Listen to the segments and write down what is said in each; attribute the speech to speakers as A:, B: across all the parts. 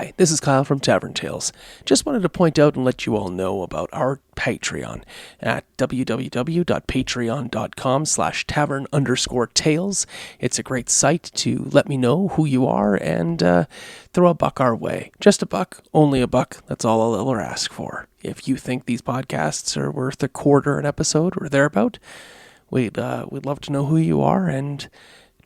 A: Hi, this is Kyle from Tavern Tales. Just wanted to point out and let you all know about our Patreon at www.patreon.com/tavern_tales. It's a great site to let me know who you are and throw a buck our way. Just a buck, only a buck. That's all I'll ever ask for. If you think these podcasts are worth a quarter an episode or thereabout, we'd love to know who you are and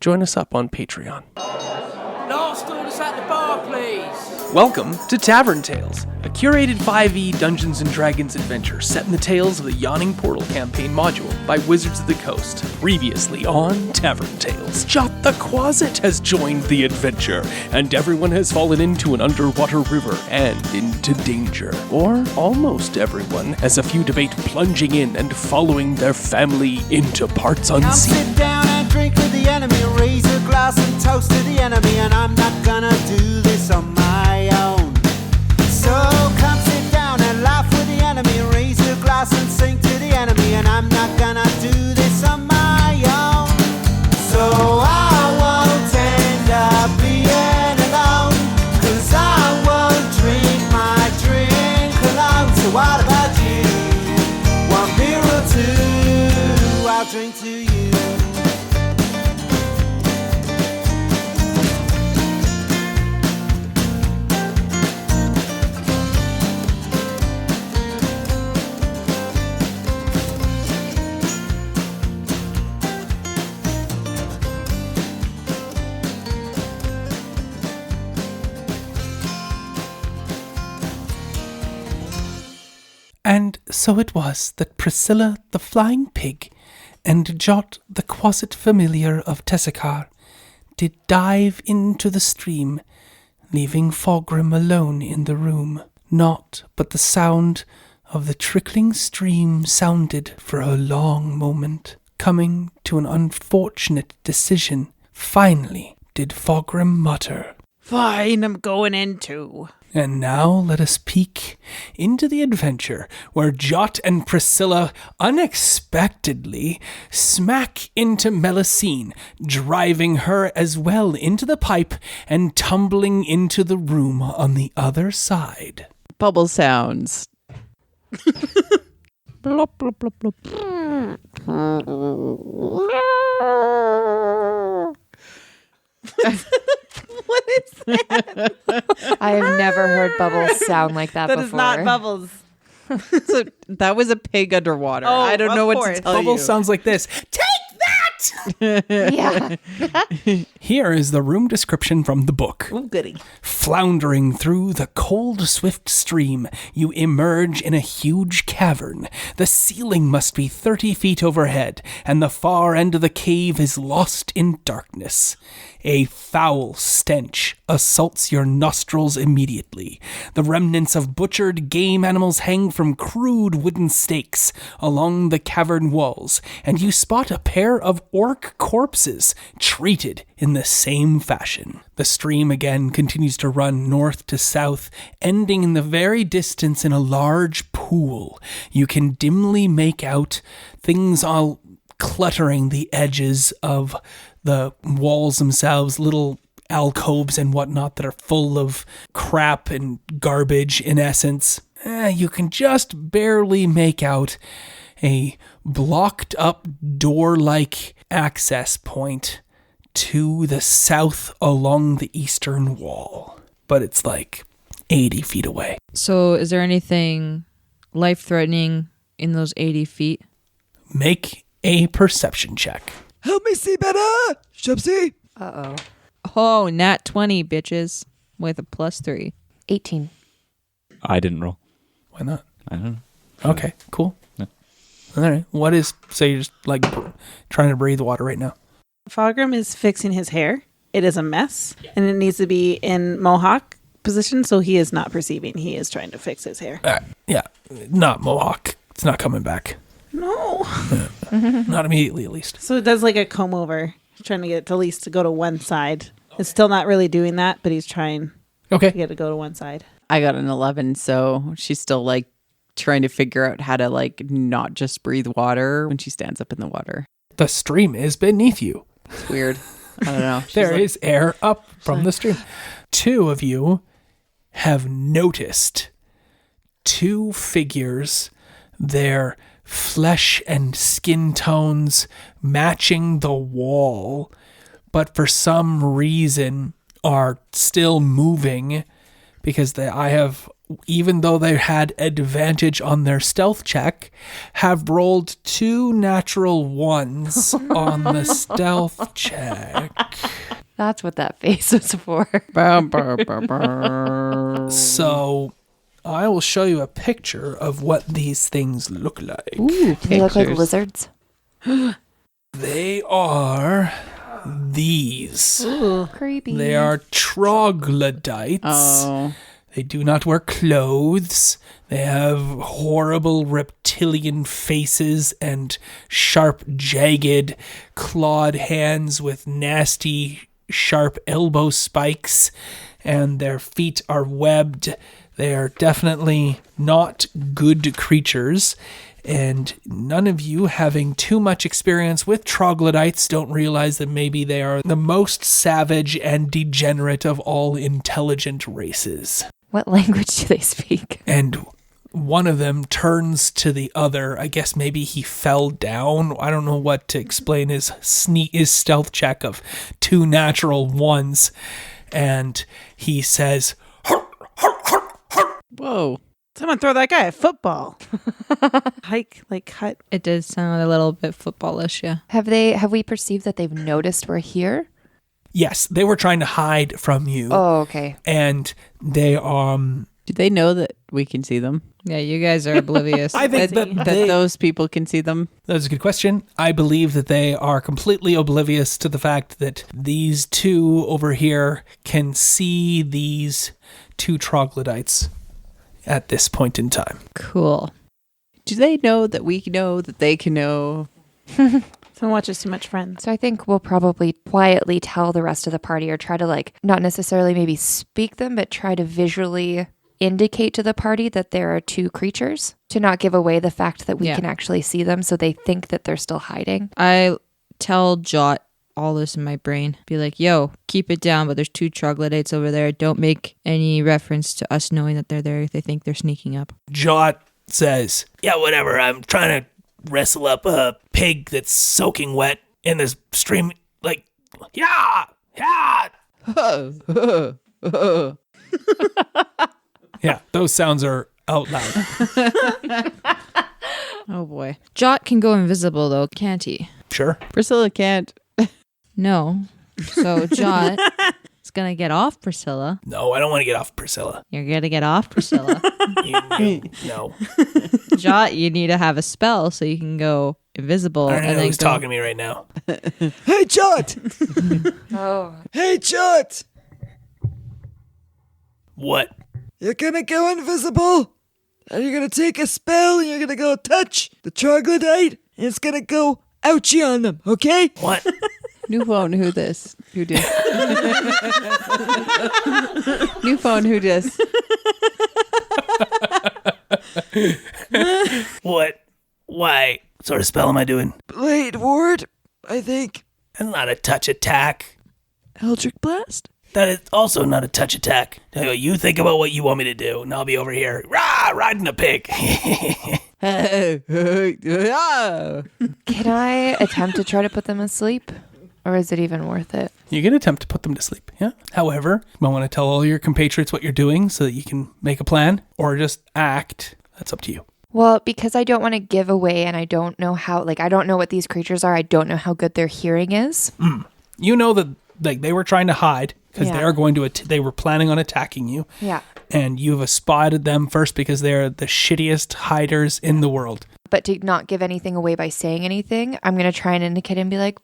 A: join us up on Patreon.
B: Last orders at the bar, please.
A: Welcome to Tavern Tales, a curated 5e Dungeons & Dragons adventure set in the tales of the Yawning Portal campaign module by Wizards of the Coast. Previously on Tavern Tales, Jot the Quasit has joined the adventure, and everyone has fallen into an underwater river and into danger. Or almost everyone, as a few debate plunging in and following their family into parts unseen.
C: Come sit down and drink with the enemy, raise a glass and toast to the enemy, and I'm not gonna do this on my own. So come sit down and laugh with the enemy, raise a glass and sing to the enemy, and I'm not gonna do this on my own. So I won't end up being alone, 'cause I won't drink my drink alone. So what about you? One beer or two, I'll drink to you.
A: And so it was that Priscilla the Flying Pig and Jot the Quasit Familiar of Tessicar did dive into the stream, leaving Fogrim alone in the room. Naught but the sound of the trickling stream sounded for a long moment. Coming to an unfortunate decision, finally did Fogrim mutter,
D: "Fine, I'm going in too."
A: And now let us peek into the adventure where Jot and Priscilla unexpectedly smack into Melusine, driving her as well into the pipe and tumbling into the room on the other side.
D: Bubble sounds. Blop, blop, blop, blop. What is that?
E: I have never heard Bubbles sound like that before.
D: That is not Bubbles. So that was a pig underwater. I don't know what to tell you.
A: Bubbles sounds like this. Take that!
E: Yeah.
A: Here is the room description from the book.
D: Oh, goody.
A: Floundering through the cold, swift stream, you emerge in a huge cavern. The ceiling must be 30 feet overhead, and the far end of the cave is lost in darkness. A foul stench assaults your nostrils immediately. The remnants of butchered game animals hang from crude wooden stakes along the cavern walls, and you spot a pair of orc corpses treated in the same fashion. The stream again continues to run north to south, ending in the very distance in a large pool. You can dimly make out things all cluttering the edges of the walls themselves, little alcoves and whatnot that are full of crap and garbage in essence. You can just barely make out a blocked up door-like access point to the south along the eastern wall. But it's like 80 feet away.
F: So is there anything life-threatening in those 80 feet?
A: Make a perception check.
B: Help me see better, Shubsy.
E: Uh-oh.
F: Oh, nat 20, bitches. With a +3.
E: 18.
G: I didn't roll.
A: Why not?
G: I don't know.
A: Okay, cool.
G: Yeah.
A: All right. What is, say you're just like trying to breathe water right now.
D: Fogrim is fixing his hair. It is a mess, and it needs to be in mohawk position, so he is not perceiving. He is trying to fix his hair.
A: Yeah, not Mohawk. It's not coming back.
D: No.
A: Not immediately, at least.
D: So it does like a comb over, trying to get it to at least to go to one side. It's still not really doing that, but he's trying to get it to go to one side.
H: I got an 11, so she's still like trying to figure out how to like not just breathe water when she stands up in the water.
A: The stream is beneath you.
H: It's weird. I don't know.
A: There is air up from the stream. Two of you have noticed two figures, their flesh and skin tones matching the wall, but for some reason are still moving because even though they had advantage on their stealth check, have rolled 2 natural ones on the stealth check.
E: That's what that face was for.
A: So I will show you a picture of what these things look like.
E: Ooh, they look like lizards.
A: They are these.
E: Ooh, creepy.
A: They are troglodytes.
H: Oh.
A: They do not wear clothes. They have horrible reptilian faces and sharp, jagged, clawed hands with nasty, sharp elbow spikes, and their feet are webbed. They are definitely not good creatures, and none of you, having too much experience with troglodytes, don't realize that maybe they are the most savage and degenerate of all intelligent races.
E: What language do they speak?
A: And one of them turns to the other. I guess maybe he fell down. I don't know what to explain his stealth check of 2 natural ones. And he says,
H: Whoa.
D: Someone throw that guy a football. Hut.
F: It does sound a little bit footballish, yeah.
E: Have we perceived that they've noticed we're here?
A: yes, they were trying to hide from you.
E: Oh, okay.
A: And they
H: Do they know that we can see them?
F: Yeah, you guys are oblivious.
A: I think that
H: Those people can see them.
A: That's a good question. I believe that they are completely oblivious to the fact that these two over here can see these two troglodytes at this point in time.
F: Cool.
H: Do they know that we know that they can know?
D: Someone watches too much Friends.
E: So I think we'll probably quietly tell the rest of the party, or try to not necessarily maybe speak them, but try to visually indicate to the party that there are two creatures, to not give away the fact that we can actually see them, so they think that they're still hiding.
F: I tell Jot all this in my brain. Be like, yo, keep it down, but there's two troglodytes over there. Don't make any reference to us knowing that they're there if they think they're sneaking up.
A: Jot says, yeah, whatever. I'm trying to wrestle up a pig that's soaking wet in this stream. Yeah. Yeah, those sounds are out loud.
F: Oh boy. Jot can go invisible though, can't he?
A: Sure.
H: Priscilla can't.
F: No. So Jot is gonna get off Priscilla.
A: No, I don't want to get off Priscilla.
F: You're gonna get off Priscilla.
A: No.
F: Jot, you need to have a spell so you can go invisible.
A: I don't know
F: and then
A: who's talking to me right now.
B: Hey, Jot!
E: Oh.
B: Hey, Jot!
A: What?
B: You're gonna go invisible, and you're gonna take a spell, and you're gonna go touch the troglodyte, and it's gonna go ouchie on them, okay?
A: What?
H: New phone, who this? Who dis? New phone, who dis?
A: What? Why? What sort of spell am I doing?
B: Blade Ward, I think.
A: That's not a touch attack.
B: Eldritch Blast?
A: That is also not a touch attack. Tell you what, you think about what you want me to do, and I'll be over here, riding a pig.
E: Can I attempt to try to put them asleep? Or is it even worth it?
A: You can attempt to put them to sleep, yeah. However, you might want to tell all your compatriots what you're doing so that you can make a plan, or just act. That's up to you.
E: Well, because I don't want to give away, and I don't know how, I don't know what these creatures are. I don't know how good their hearing is.
A: You know that they were trying to hide because
E: Yeah.
A: they are going to. They were planning on attacking you.
E: Yeah.
A: And you have spotted them first because they're the shittiest hiders in the world.
E: But to not give anything away by saying anything, I'm going to try and indicate and be like,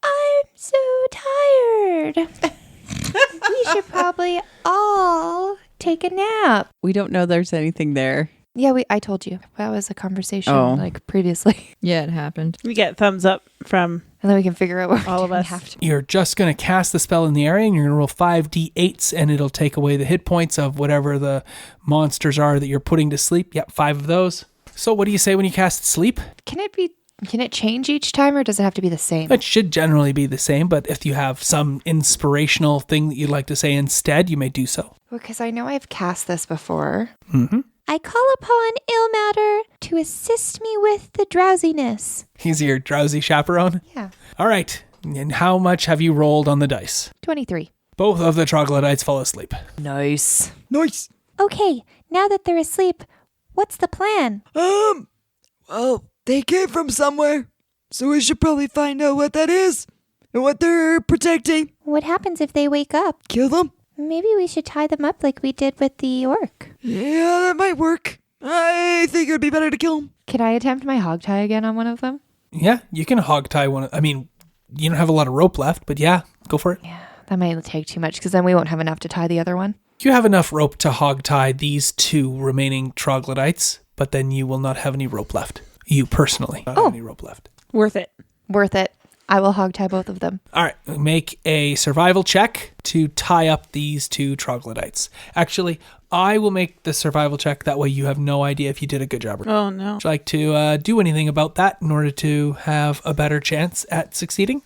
E: I'm so tired. We should probably all take a nap.
H: We don't know there's anything there.
E: Yeah, I told you. That was a conversation previously.
F: Yeah, it happened.
D: We get thumbs up from
E: And then we can figure out what
D: all of
E: we
D: us.
E: have to.
A: You're just going to cast the spell in the area, and you're going to roll 5d8s, and it'll take away the hit points of whatever the monsters are that you're putting to sleep. Yep, 5 of those. So what do you say when you cast sleep?
E: Can it be Can it change each time, or does it have to be the same?
A: It should generally be the same, but if you have some inspirational thing that you'd like to say instead, you may do so.
E: Because I know I've cast this before.
A: Mm-hmm.
E: I call upon ill matter to assist me with the drowsiness.
A: He's your drowsy chaperone?
E: Yeah.
A: All right. And how much have you rolled on the dice?
E: 23.
A: Both of the troglodytes fall asleep.
E: Nice.
B: Nice.
E: Okay, now that they're asleep, what's the plan?
B: Well, they came from somewhere, so we should probably find out what that is and what they're protecting.
E: What happens if they wake up?
B: Kill them?
E: Maybe we should tie them up like we did with the orc.
B: Yeah, that might work. I think it would be better to kill them.
E: Can I attempt my hog tie again on one of them?
A: Yeah, you can hog tie one. I mean, you don't have a lot of rope left, but yeah, go for it.
E: Yeah, that might take too much because then we won't have enough to tie the other one.
A: You have enough rope to hog tie these 2 remaining troglodytes, but then you will not have any rope left. You personally don't have any rope left.
D: Worth it.
E: Worth it. I will hog tie both of them.
A: All right, make a survival check to tie up these 2 troglodytes. Actually, I will make the survival check. That way you have no idea if you did a good job or not.
D: Oh, no.
A: Would you like to do anything about that in order to have a better chance at succeeding?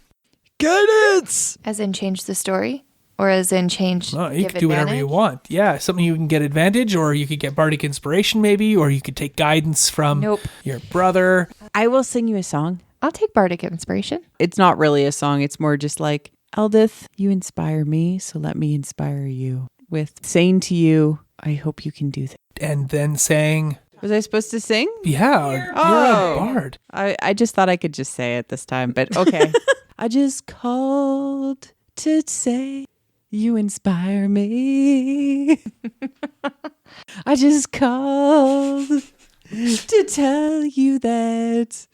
B: Guidance!
E: As in change the story? Or as in change
A: Oh, you
E: give
A: could do whatever you
E: advantage?
A: want. Yeah, something you can get advantage, or you could get bardic inspiration maybe, or you could take guidance from
E: Nope.
A: your brother.
H: I will sing you a song.
E: I'll take bardic inspiration.
H: It's not really a song. It's more just like, Eldith, you inspire me, so let me inspire you. With saying to you, I hope you can do that.
A: And then saying,
H: Was I supposed to sing?
A: yeah, you're a bard.
H: I just thought I could just say it this time, but okay. I just called to say you inspire me. I just called to tell you that.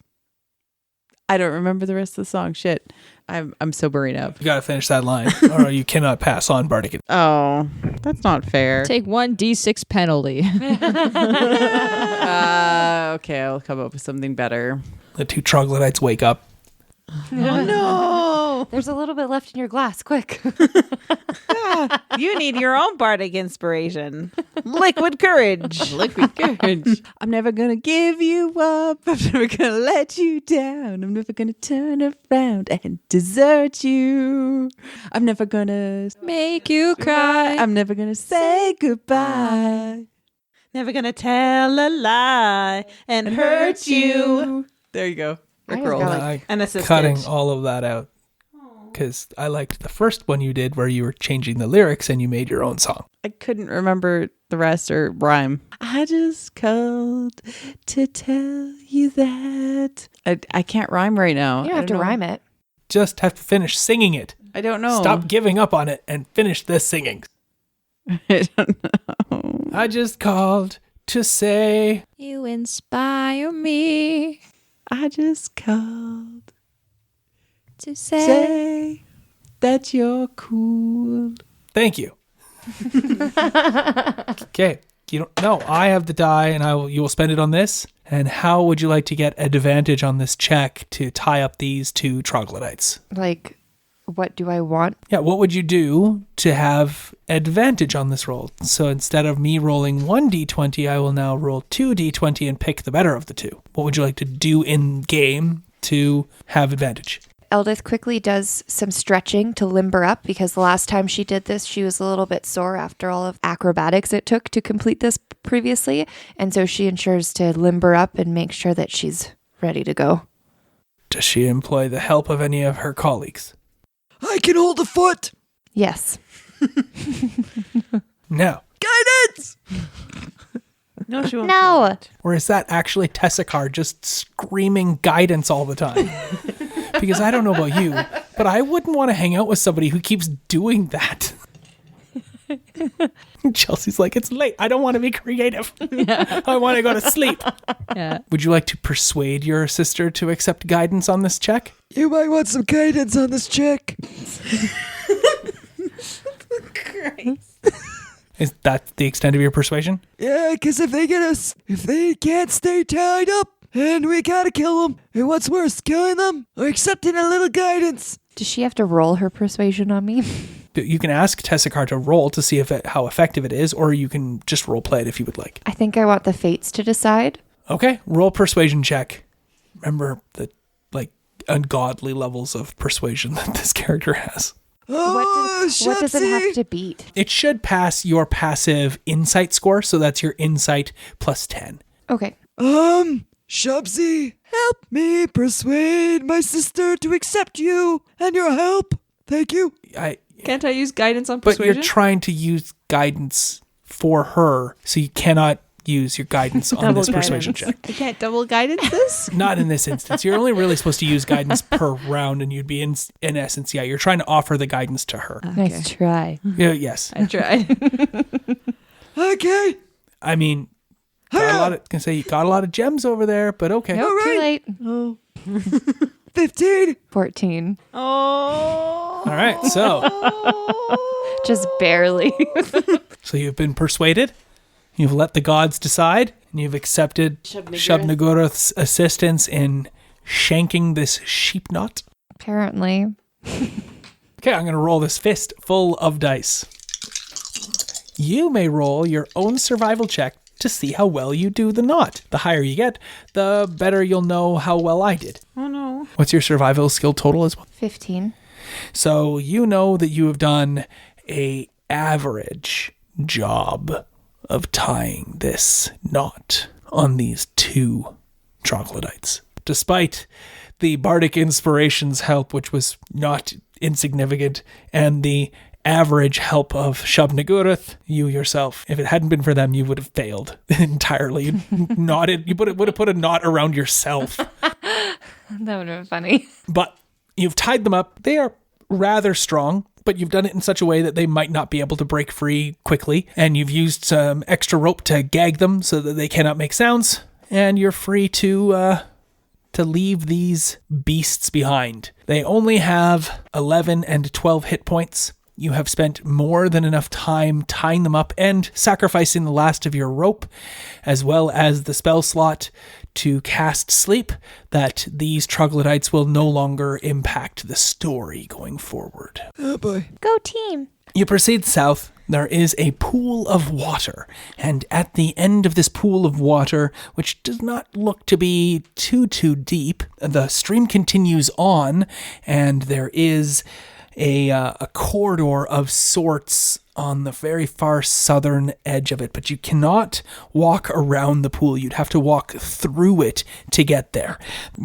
H: I don't remember the rest of the song. Shit. I'm sobering up.
A: You got to finish that line, or you cannot pass on bardic.
H: Oh, that's not fair.
F: Take 1d6 penalty.
H: Okay, I'll come up with something better.
A: The 2 troglodytes wake up.
D: No.
E: There's a little bit left in your glass. Quick.
D: You need your own bardic inspiration. Liquid courage.
H: Liquid courage. I'm never gonna give you up. I'm never gonna let you down. I'm never gonna turn around and desert you. I'm never gonna
F: Make you cry.
H: I'm never gonna say goodbye
D: Never gonna tell a lie and hurt you.
H: There you go.
E: I
H: Rickroll.
E: was
A: I
D: An assistant.
A: cutting all of that out because I liked the first one you did where you were changing the lyrics and you made your own song.
H: I couldn't remember the rest or rhyme. I just called to tell you that. I can't rhyme right now.
E: You don't have to rhyme it.
A: Just have to finish singing it.
H: I don't know.
A: Stop giving up on it and finish this singing.
H: I don't know.
A: I just called to say.
F: You inspire me
H: I just called
F: to say.
H: say that you're cool.
A: Thank you. Okay. You don't. No, I have the die, and you will spend it on this. And how would you like to get advantage on this check to tie up these 2 troglodytes?
E: Like, what do I want?
A: Yeah, what would you do to have advantage on this roll? So instead of me rolling 1d20, I will now roll 2d20 and pick the better of the 2. What would you like to do in game to have advantage?
E: Eldith quickly does some stretching to limber up because the last time she did this, she was a little bit sore after all of acrobatics it took to complete this previously. And so she ensures to limber up and make sure that she's ready to go.
A: Does she employ the help of any of her colleagues?
B: I can hold a foot.
E: Yes.
A: No.
B: Guidance!
D: No, she won't.
E: No.
A: Or is that actually Tessakar just screaming guidance all the time? Because I don't know about you, but I wouldn't want to hang out with somebody who keeps doing that. Chelsea's like, it's late. I don't want to be creative. I want to go to sleep.
F: Yeah.
A: Would you like to persuade your sister to accept guidance on this check?
B: You might want some guidance on this check.
A: Is that the extent of your persuasion?
B: Yeah, because if they can't stay tied up, and we gotta kill them. And what's worse, killing them or accepting a little guidance?
E: Does she have to roll her persuasion on me?
A: You can ask Tessakar to roll to see how effective it is, or you can just role play it if you would like.
E: I think I want the fates to decide.
A: Okay, roll persuasion check. remember the ungodly levels of persuasion that this character has.
B: Oh,
E: What does it
B: Shepsy!
E: have to beat?
A: It should pass your passive insight score, so that's your insight plus 10.
E: Okay.
B: Shubsy, help me persuade my sister to accept you and your help. Thank you.
H: Can't I use guidance on
A: But
H: persuasion?
A: you're trying to use guidance for her, so you cannot use your guidance on this persuasion check.
F: I can't double guidance this?
A: Not in this instance. You're only really supposed to use guidance per round, and you'd be in essence, you're trying to offer the guidance to her.
E: Nice try.
A: Yeah, yes.
F: I tried.
B: Okay.
A: I mean, you got a lot of gems over there, but okay.
E: Nope, too late.
B: Oh. 15.
E: 14.
F: Oh.
A: All right, so
E: Just barely.
A: so you've been persuaded. You've let the gods decide, and you've accepted Shub-Niggurath's assistance in shanking this sheep knot.
E: Apparently.
A: Okay, I'm going to roll this fist full of dice. You may roll your own survival check to see how well you do the knot. The higher you get, the better you'll know how well I did.
F: Oh no.
A: What's your survival skill total as well?
E: 15.
A: So you know that you have done a average job of tying this knot on these two troglodytes. Despite the bardic inspiration's help, which was not insignificant, and the average help of Shub-Niggurath, you yourself, if it hadn't been for them, you would have failed entirely. You would have put a knot around yourself.
E: That would have been funny.
A: But you've tied them up. They are rather strong, but you've done it in such a way that they might not be able to break free quickly. And you've used some extra rope to gag them so that they cannot make sounds. And you're free to leave these beasts behind. They only have 11 and 12 hit points. You have spent more than enough time tying them up and sacrificing the last of your rope, as well as the spell slot to cast sleep, that these troglodytes will no longer impact the story going forward.
B: Oh boy.
E: Go team.
A: You proceed south. There is a pool of water, and at the end of this pool of water, which does not look to be too deep, the stream continues on, and there is a corridor of sorts on the very far southern edge of it, but you cannot walk around the pool. You'd have to walk through it to get there.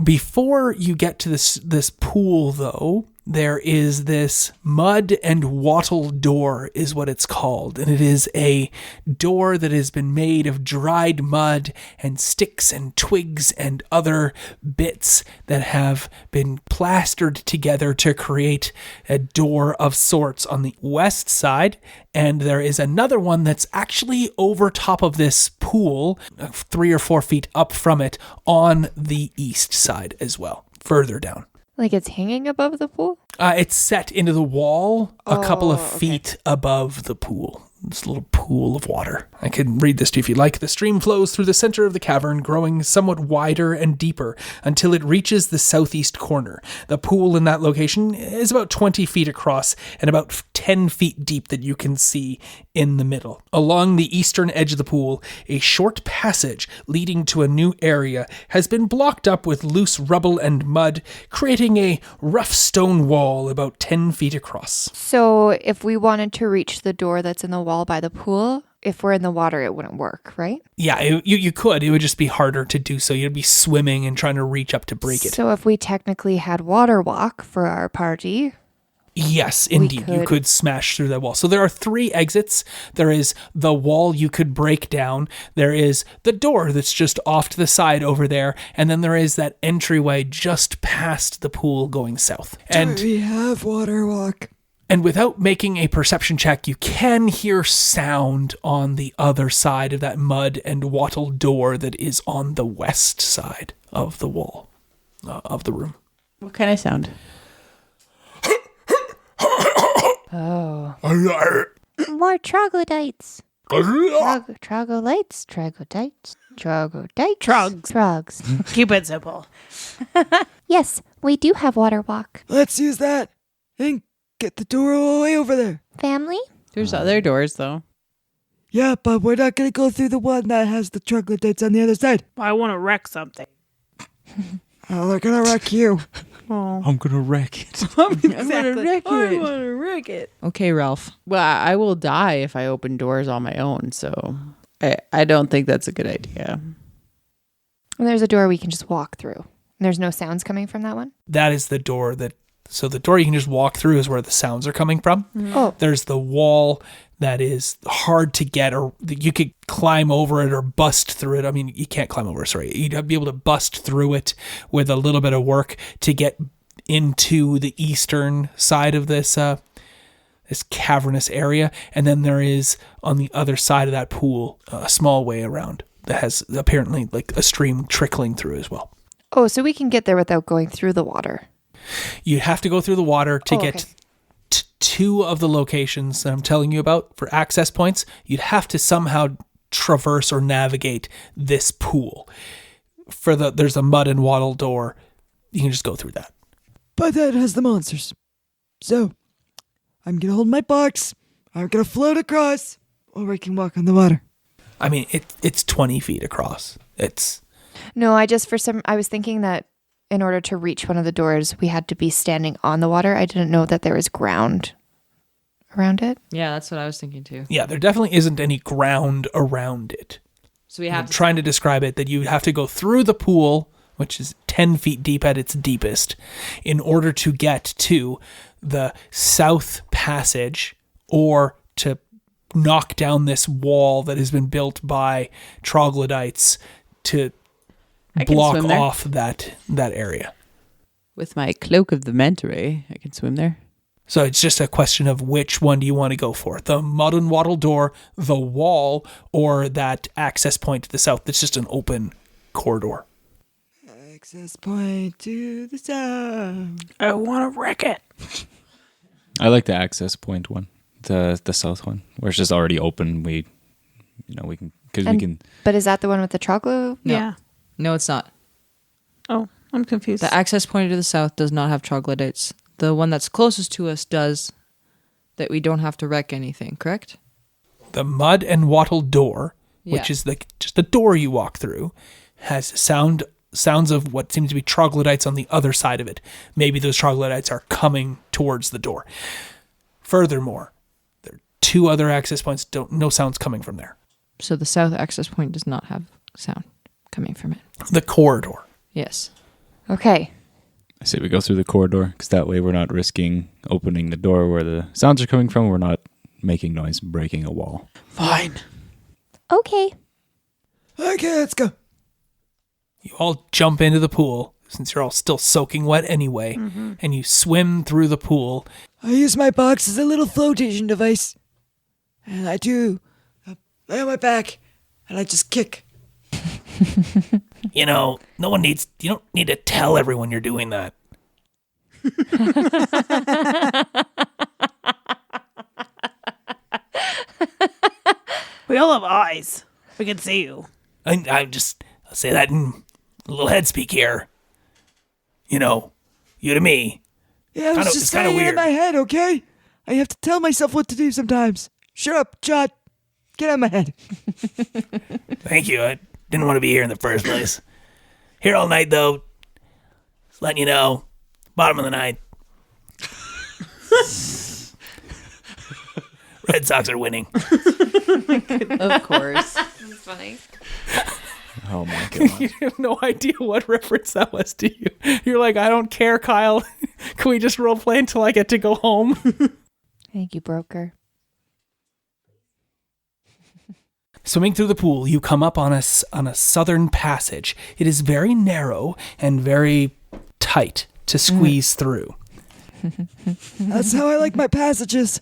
A: Before you get to this pool, though, there is this mud and wattle door is what it's called. And it is a door that has been made of dried mud and sticks and twigs and other bits that have been plastered together to create a door of sorts on the west side. And there is another one that's actually over top of this pool, 3 or 4 feet up from it, on the east side as well, further down.
E: Like it's hanging above the pool?
A: It's set into the wall a couple of feet above the pool. This little pool of water. I can read this to you if you like. The stream flows through the center of the cavern, growing somewhat wider and deeper until it reaches the southeast corner. The pool in that location is about 20 feet across and about 10 feet deep that you can see in the middle. Along the eastern edge of the pool, a short passage leading to a new area has been blocked up with loose rubble and mud, creating a rough stone wall about 10 feet across.
E: So if we wanted to reach the door that's in the wall by the pool, if we're in the water, it wouldn't work, right?
A: Yeah, you could. It would just be harder to do so. You'd be swimming and trying to reach up to break it.
E: So if we technically had water walk for our party...
A: Yes, indeed. You could smash through that wall. So there are 3 exits. There is the wall you could break down. There is the door that's just off to the side over there. And then there is that entryway just past the pool going south. And
B: Do we have water walk?
A: And without making a perception check, you can hear sound on the other side of that mud and wattle door that is on the west side of the wall, of the room.
H: What kind of sound?
E: Oh. More troglodytes. Troglodytes. Trogs.
D: Keep it simple.
E: Yes, we do have water walk.
B: Let's use that and get the door all the way over there.
E: Family?
H: There's other doors, though.
B: Yeah, but we're not going to go through the one that has the troglodytes on the other side.
D: I want to wreck something.
B: Oh, they're gonna wreck you.
G: I'm gonna wreck it.
D: Exactly. I want to wreck it.
F: Okay, Ralph.
H: Well, I will die if I open doors on my own, so I don't think that's a good idea.
E: And there's a door we can just walk through. There's no sounds coming from that one?
A: That is the door so the door you can just walk through is where the sounds are coming from.
E: Oh.
A: There's the wall that is hard to get, or you could climb over it or bust through it. I mean, you can't climb over, sorry. You'd be able to bust through it with a little bit of work to get into the eastern side of this cavernous area. And then there is, on the other side of that pool, a small way around that has apparently like a stream trickling through as well.
E: Oh, so we can get there without going through the water.
A: You have to go through the water to get to two of the locations that I'm telling you about for access points. You'd have to somehow traverse or navigate this pool. There's a mud and wattle door. You can just go through that.
B: But that has the monsters. So, I'm gonna hold my box. I'm gonna float across, or I can walk on the water.
A: I mean, it's 20 feet across.
E: No, I was thinking that in order to reach one of the doors, we had to be standing on the water. I didn't know that there was ground around it.
F: Yeah, that's what I was thinking too.
A: Yeah, there definitely isn't any ground around it.
F: So we have
A: I'm trying to describe it that you have to go through the pool, which is 10 feet deep at its deepest, in order to get to the south passage or to knock down this wall that has been built by troglodytes to block off that area.
H: With my cloak of the Mentory, I can swim there.
A: So it's just a question of which one do you want to go for? The mud and wattle door, the wall, or that access point to the south that's just an open corridor?
B: Access point to the south.
D: I want to wreck it.
G: I like the access point one, the south one, where it's just already open. We can, because we can.
E: But is that the one with the troglo?
F: No.
D: Yeah.
F: No, it's not.
D: Oh, I'm confused.
F: The access point to the south does not have troglodytes. The one that's closest to us does, that we don't have to wreck anything, correct?
A: The mud and wattle door, which
F: Yeah.
A: is just the door you walk through, has sounds of what seems to be troglodytes on the other side of it. Maybe those troglodytes are coming towards the door. Furthermore, there are two other access points, no sounds coming from there.
F: So the south access point does not have sound coming from it.
A: The corridor.
F: Yes.
E: Okay.
G: I say we go through the corridor, because that way we're not risking opening the door where the sounds are coming from. We're not making noise, breaking a wall.
B: Fine.
E: Okay.
B: Okay, let's go.
A: You all jump into the pool, since you're all still soaking wet anyway, and you swim through the pool.
B: I use my box as a little flotation device. And I do lay on my back, and I just kick.
A: You don't need to tell everyone you're doing that.
D: We all have eyes. We can see you.
A: I'll say that in a little head speak here. You to me.
B: Yeah, I was just
A: kinda
B: saying it in
A: weird.
B: my head, okay? I have to tell myself what to do sometimes. Shut up, Jot. Get out of my head.
A: Thank you. I didn't want to be here in the first place. Here all night, though. Just letting you know. Bottom of the ninth. Red Sox are winning.
H: Of course.
E: That's funny.
G: Oh my god.
A: You have no idea what reference that was to you. You're like, I don't care, Kyle. Can we just role play until I get to go home?
E: Thank you, broker.
A: Swimming through the pool, you come up on a southern passage. It is very narrow and very tight to squeeze through.
B: That's how I like my passages.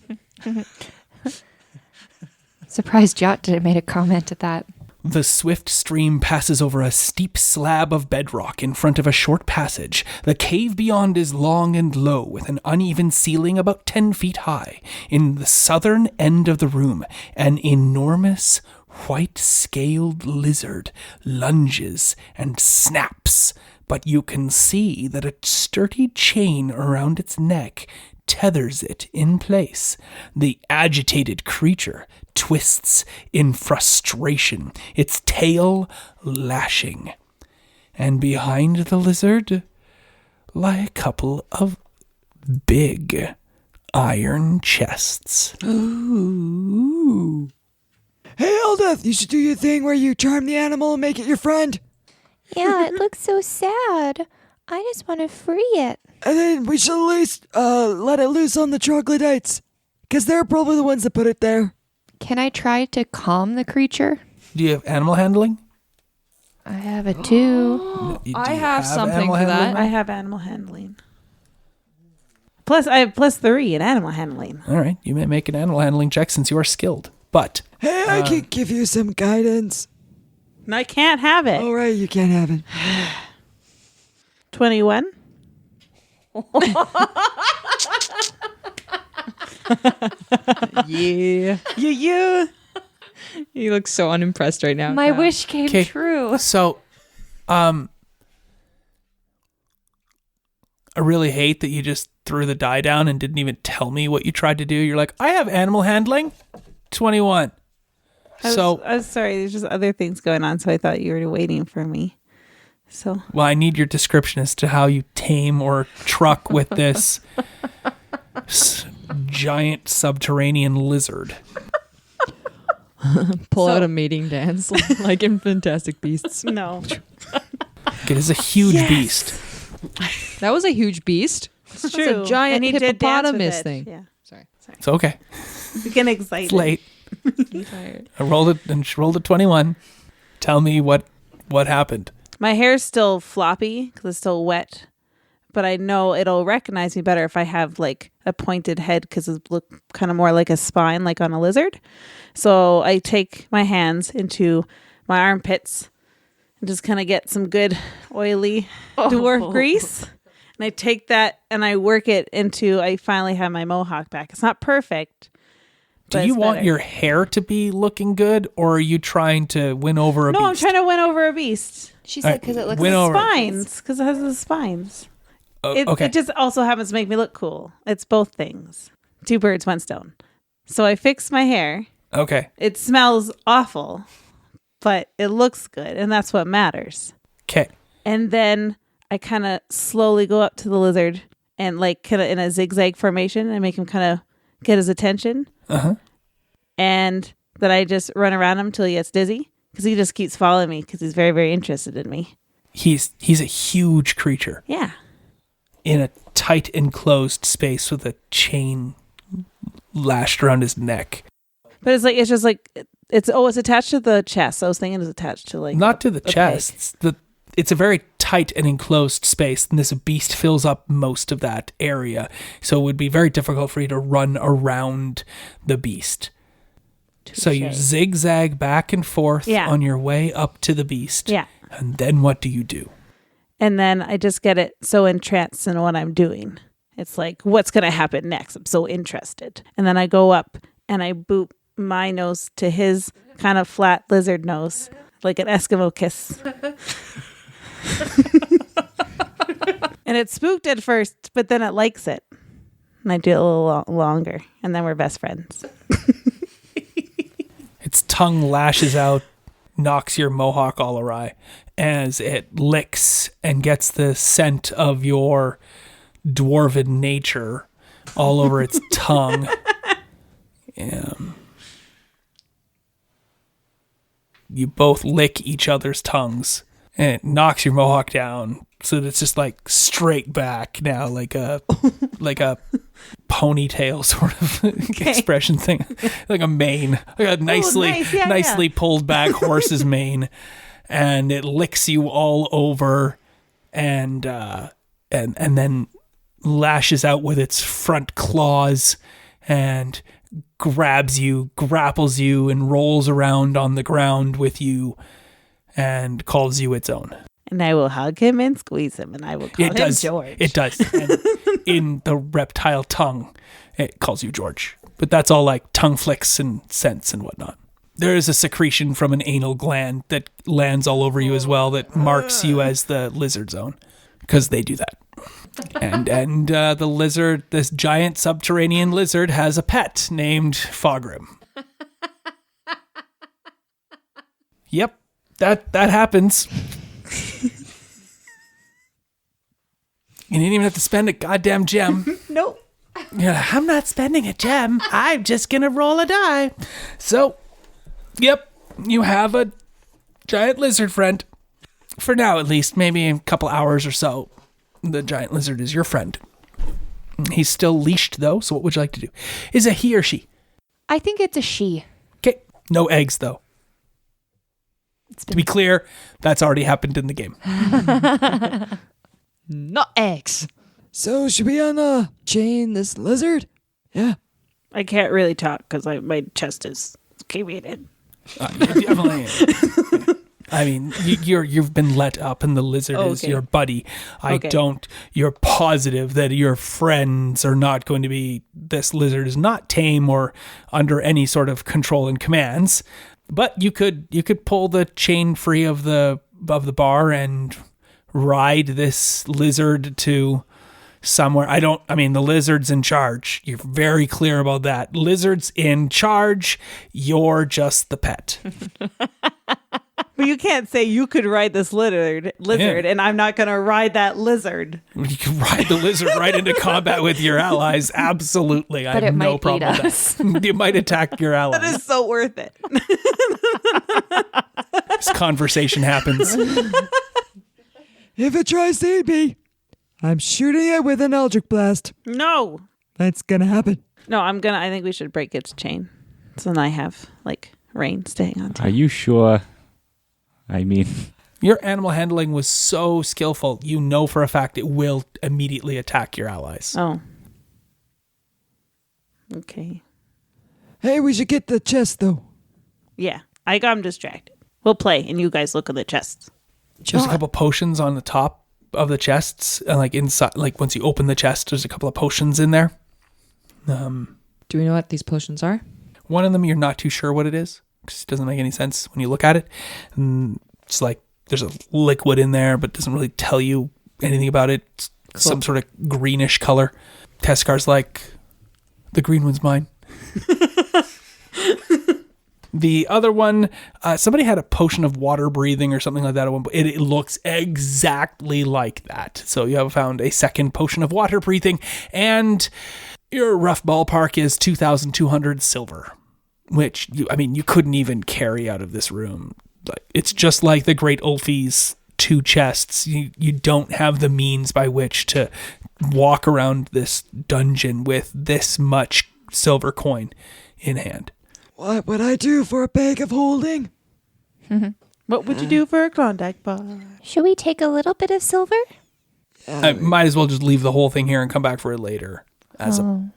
E: Surprised Jot didn't make a comment at that.
A: The swift stream passes over a steep slab of bedrock in front of a short passage. The cave beyond is long and low, with an uneven ceiling about 10 feet high. In the southern end of the room, an enormous white-scaled lizard lunges and snaps, but you can see that a sturdy chain around its neck tethers it in place. The agitated creature twists in frustration, its tail lashing. And behind the lizard lie a couple of big iron chests.
H: Ooh.
B: Hey, Eldeth, you should do your thing where you charm the animal and make it your friend.
E: Yeah, it looks so sad. I just want to free it.
B: And then we should at least let it loose on the troglodytes. Because they're probably the ones that put it there.
E: Can I try to calm the creature?
A: Do you have animal handling?
E: I have it too.
A: Do
F: I
A: you
F: have something
A: animal
F: for
A: handling?
F: that.
D: I have animal handling. Plus, I have +3 in animal handling.
A: All right, you may make an animal handling check since you are skilled. But
B: Hey, I can give you some guidance.
D: And I can't have it.
B: All right, you can't have it.
D: 21.
F: Yeah.
D: Yeah.
F: You look so unimpressed right now.
E: My
F: Kyle.
E: wish came
A: 'Kay.
E: true.
A: So, I really hate that you just threw the die down and didn't even tell me what you tried to do. You're like, I have animal handling. 21.
D: I was sorry. There's just other things going on, so I thought you were waiting for me. So
A: well, I need your description as to how you tame or truck with this giant subterranean lizard.
F: Pull out a mating dance like in Fantastic Beasts.
D: no.
A: It is a huge beast.
F: That was a huge beast.
D: It's
F: That's a giant
D: And he did dance with
F: hippopotamus
D: it.
F: thing.
D: Yeah.
A: It's okay.
D: You get excited.
A: It's late.
F: I'm tired.
A: I rolled it and she rolled a 21. Tell me what happened.
D: My hair's still floppy because it's still wet, but I know it'll recognize me better if I have like a pointed head because it look kind of more like a spine, like on a lizard. So I take my hands into my armpits and just kind of get some good oily dwarf grease. And I take that and I work it into, I finally have my mohawk back. It's not perfect.
A: Do
D: but
A: you
D: it's
A: want
D: better.
A: your hair to be looking good, or are you trying to win over a
D: No, I'm
A: beast?
D: trying to win over a beast.
E: She
A: All
E: said
A: right,
E: because it looks
A: win
E: like
A: over.
D: Spines, because it has the spines.
A: Okay.
D: It just also happens to make me look cool. It's both things. 2 birds, 1 stone. So I fix my hair.
A: Okay.
D: It smells awful, but it looks good, and that's what matters.
A: Okay.
D: And then I kind of slowly go up to the lizard and like kind of in a zigzag formation and make him kind of get his attention.
A: Uh-huh.
D: And then I just run around him until he gets dizzy because he just keeps following me because he's very, very interested in me.
A: He's a huge creature
D: Yeah.
A: in a tight enclosed space with a chain lashed around his neck.
D: But it's just like it's attached to the chest. I was thinking it's attached to like
A: Not to the
D: a
A: chest. It's a very tight and enclosed space, and this beast fills up most of that area. So it would be very difficult for you to run around the beast. So you
D: Touche.
A: zigzag back and forth
D: Yeah.
A: on your way up to the beast.
D: Yeah.
A: And then what do you do?
D: And then I just get it so entranced in what I'm doing. It's like, what's going to happen next? I'm so interested. And then I go up and I boop my nose to his kind of flat lizard nose, like an Eskimo kiss. And it's spooked at first, but then it likes it. And I do it a little longer. And then we're best friends.
A: Its tongue lashes out, knocks your mohawk all awry as it licks and gets the scent of your dwarven nature all over its tongue. You both lick each other's tongues, and it knocks your mohawk down so that it's just like straight back now, like a ponytail sort of expression thing, like a mane, like a nicely pulled back horse's mane, and it licks you all over, and then lashes out with its front claws and grabs you, grapples you, and rolls around on the ground with you and calls you its own.
D: And I will hug him and squeeze him, and I will call him George.
A: It does. And in the reptile tongue, it calls you George. But that's all like tongue flicks and scents and whatnot. There is a secretion from an anal gland that lands all over you as well that marks you as the lizard zone, because they do that. And the lizard, this giant subterranean lizard, has a pet named Fogrim. Yep, that happens. You didn't even have to spend a goddamn gem.
D: Nope.
A: Yeah, I'm not spending a gem. I'm just going to roll a die. So, yep, you have a giant lizard friend. For now, at least. Maybe in a couple hours or so, the giant lizard is your friend. He's still leashed, though, so what would you like to do? Is it he or she?
E: I think it's a she.
A: Okay, no eggs, though. To be clear, that's already happened in the game.
F: Not eggs.
B: So should we chain this lizard? Yeah.
D: I can't really talk because my chest is caveated.
A: Definitely. I mean, you've been let up, and the lizard is your buddy. You're positive that your friends are not going to be. This lizard is not tame or under any sort of control and commands. But you could pull the chain free of the bar and ride this lizard to somewhere. The lizard's in charge. You're very clear about that. Lizard's in charge. You're just the pet.
D: But you can't say you could ride this lizard, and I'm not going to ride that lizard.
A: You can ride the lizard right into combat with your allies. Absolutely. I have no problem with that. You might attack your allies.
D: That is so worth it.
A: This conversation happens.
B: If it tries to eat me, I'm shooting it with an Eldritch Blast.
D: No.
B: That's gonna happen.
D: No, I think we should break its chain. So then I have, rein to hang on to.
G: Are you sure? I mean...
A: Your animal handling was so skillful, you know for a fact it will immediately attack your allies.
D: Oh. Okay.
B: Hey, we should get the chest, though.
D: Yeah, I got him distracted. We'll play, and you guys look at the chests.
A: There's a couple potions on the top of the chests, and inside, once you open the chest, there's a couple of potions in there.
F: Do we know what these potions are?
A: One of them you're not too sure what it is, because it doesn't make any sense when you look at it. And it's there's a liquid in there, but doesn't really tell you anything about it. It's some sort of greenish color. Tescar's the green one's mine. The other one, somebody had a potion of water breathing or something like that. It looks exactly like that. So you have found a second potion of water breathing, and your rough ballpark is 2,200 silver, which you couldn't even carry out of this room. It's just like the Great Ulfi's 2 chests. You don't have the means by which to walk around this dungeon with this much silver coin in hand.
B: What would I do for a bag of holding?
D: What would you do for a Klondike bar?
E: Should we take a little bit of silver?
A: I might as well just leave the whole thing here and come back for it later.
F: Instead